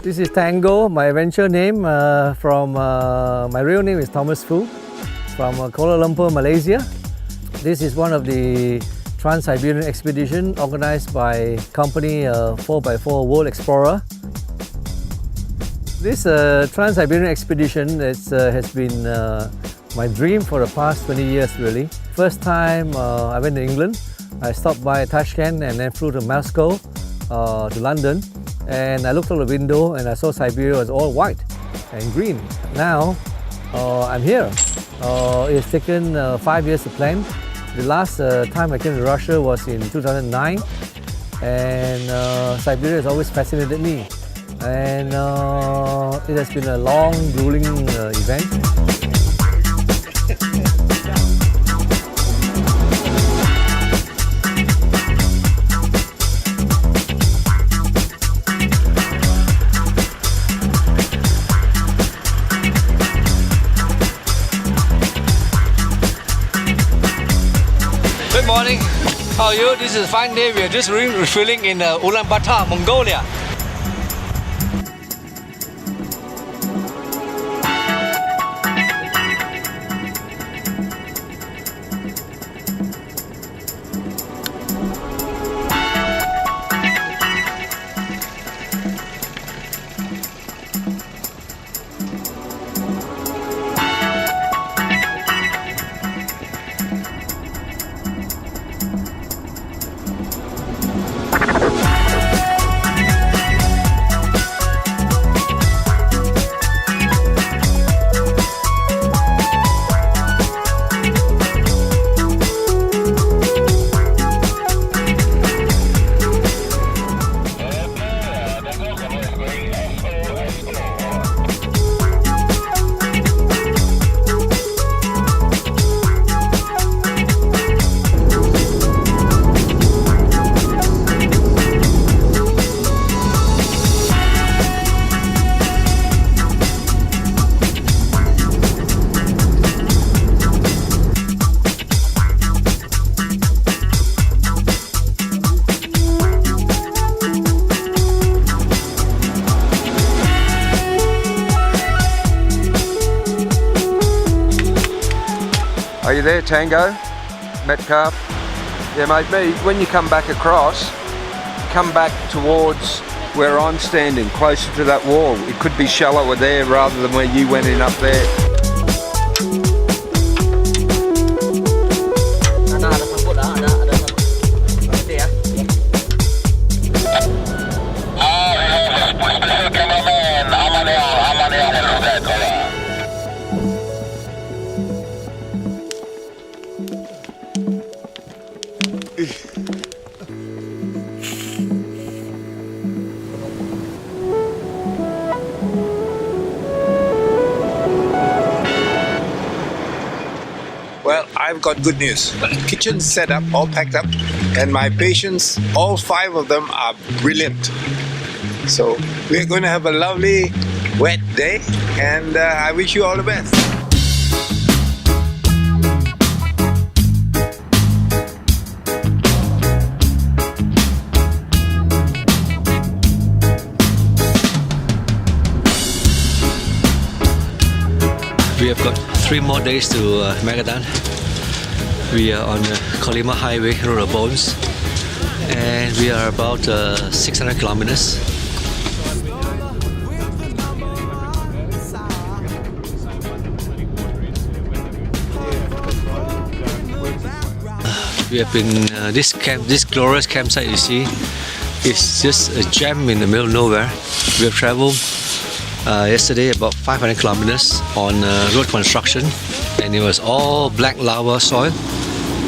This is Tango, my adventure name. My real name is Thomas Fu, from Kuala Lumpur, Malaysia. This is one of the Trans-Siberian expedition organized by company 4x4 World Explorer. This Trans-Siberian expedition has been my dream for the past 20 years really. First time I went to England, I stopped by Tashkent and then flew to Moscow, to London, and I looked out the window and I saw Siberia was all white and green. Now I'm here. It's taken 5 years to plan. The last time I came to Russia was in 2009, and Siberia has always fascinated me. And it has been a long, grueling event. Good morning. How are you? This is a fine day. We are just refueling in Ulaanbaatar, Mongolia. Are you there, Tango? Metcalf? Yeah, mate, when you come back across, come back towards where I'm standing, closer to that wall. It could be shallower there rather than where you went in up there. Well, I've got good news. Kitchen set up, all packed up, and my patients, all 5 of them are brilliant. So we're going to have a lovely wet day, and I wish you all the best. We have got 3 more days to Magadan. We are on the Kolyma Highway, Road of Bones, and we are about 600 kilometers. We have been this glorious campsite you see is just a gem in the middle of nowhere. We have traveled yesterday about 500 kilometers on road construction, and it was all black lava soil,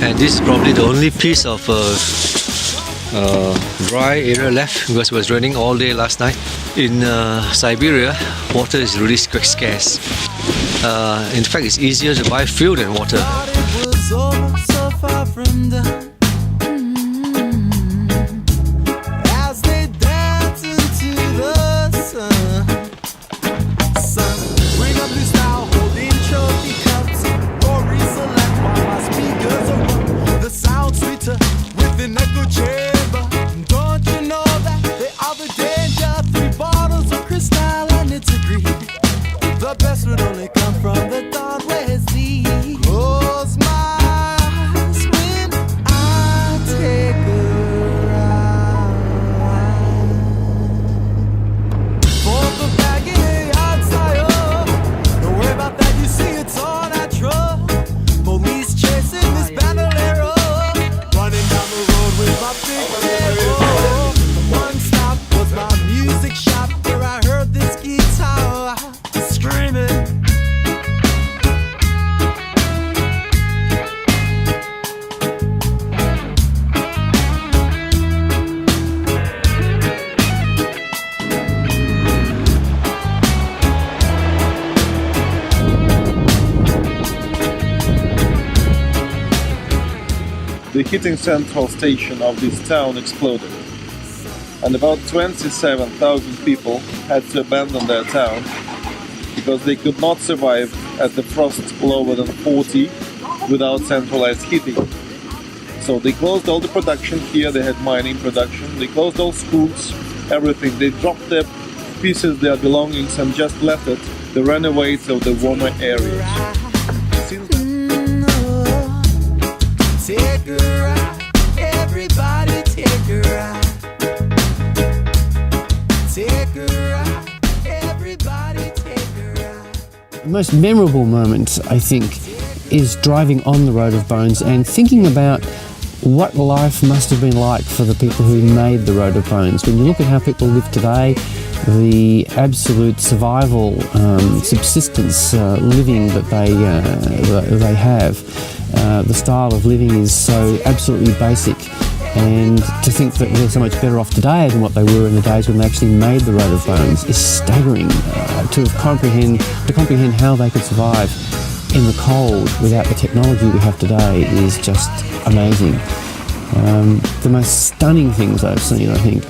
and this is probably the only piece of dry area left because it was raining all day last night. In Siberia, water is really scarce. In fact, it's easier to buy fuel than water. Don't you know that the other danger, 3 bottles of crystal the heating central station of this town exploded. And about 27,000 people had to abandon their town because they could not survive at the frost lower than 40 without centralized heating. So they closed all the production here, they had mining production, they closed all schools, everything. They dropped their pieces, their belongings, and just left it. They ran away to the warmer areas. Take a ride, everybody take a ride. Take a ride, everybody take a ride. The most memorable moment, I think, is driving on the Road of Bones and thinking about what life must have been like for the people who made the Road of Bones. When you look at how people live today, the absolute survival, subsistence living that they have, the style of living is so absolutely basic. And to think that they're so much better off today than what they were in the days when they actually made the Road of Bones is staggering. To comprehend how they could survive in the cold without the technology we have today is just amazing. The most stunning things I've seen, I think,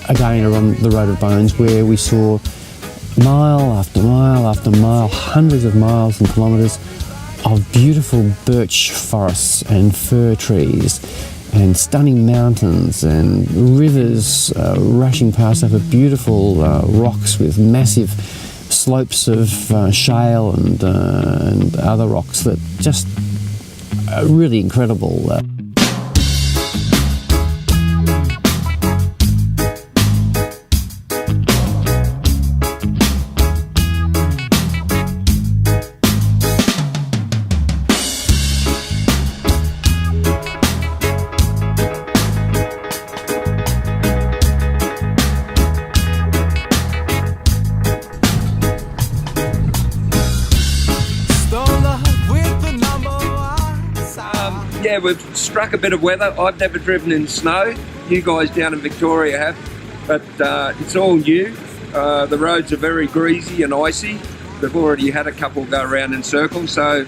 again are on the Road of Bones, where we saw mile after mile after mile, hundreds of miles and kilometres of beautiful birch forests and fir trees and stunning mountains and rivers rushing past over beautiful rocks with massive slopes of shale and other rocks that just are really incredible. Yeah, we've struck a bit of weather. I've never driven in snow. You guys down in Victoria have, but it's all new. The roads are very greasy and icy. They've already had a couple go around in circles, so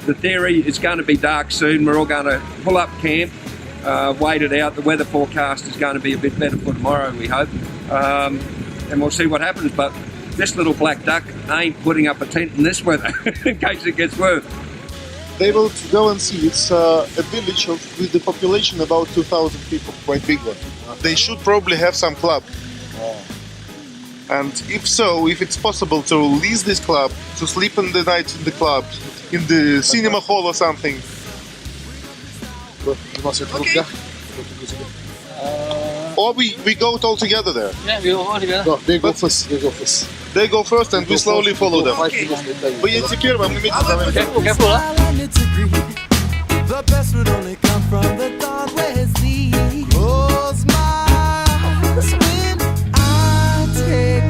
the theory is going to be dark soon. We're all going to pull up camp, wait it out. The weather forecast is going to be a bit better for tomorrow, we hope, and we'll see what happens. But this little black duck ain't putting up a tent in this weather in case it gets worse. They will go and see. It's a village with the population about 2,000 people, quite big one. They should probably have some club. And if so, if it's possible to lease this club, to sleep in the night in the club, in the cinema hall or something. Okay. Or we go all together there. Yeah, we go all together. No, they go first. They go first and we slowly follow them. Вы теперь вам не Careful, huh? The best would only come from the dawn where his lead. Close my eyes when I take a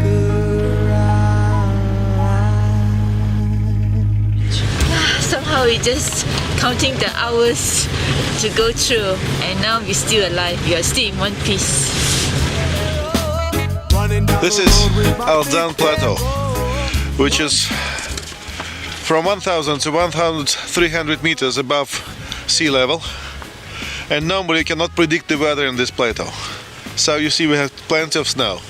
ride. Somehow we just counting the hours to go through, and now we're still alive. We are still in one piece. This is Aldan Plateau, which is from 1,000 to 1,300 meters above sea level, and normally you cannot predict the weather in this plateau. So you see we have plenty of snow.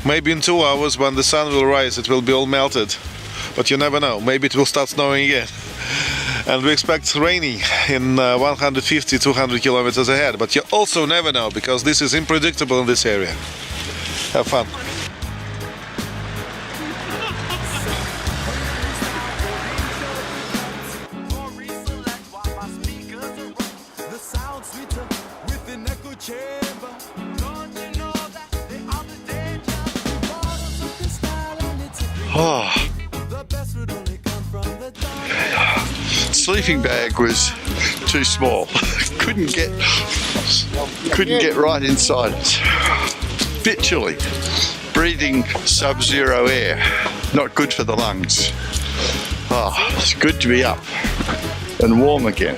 Maybe in 2 hours when the sun will rise it will be all melted, but you never know, maybe it will start snowing again. And we expect raining in 150-200 kilometers ahead, but you also never know because this is unpredictable in this area. Have fun. Oh. Sleeping bag was too small. couldn't get right inside it. Bit chilly. Breathing sub-zero air. Not good for the lungs. Oh, it's good to be up and warm again.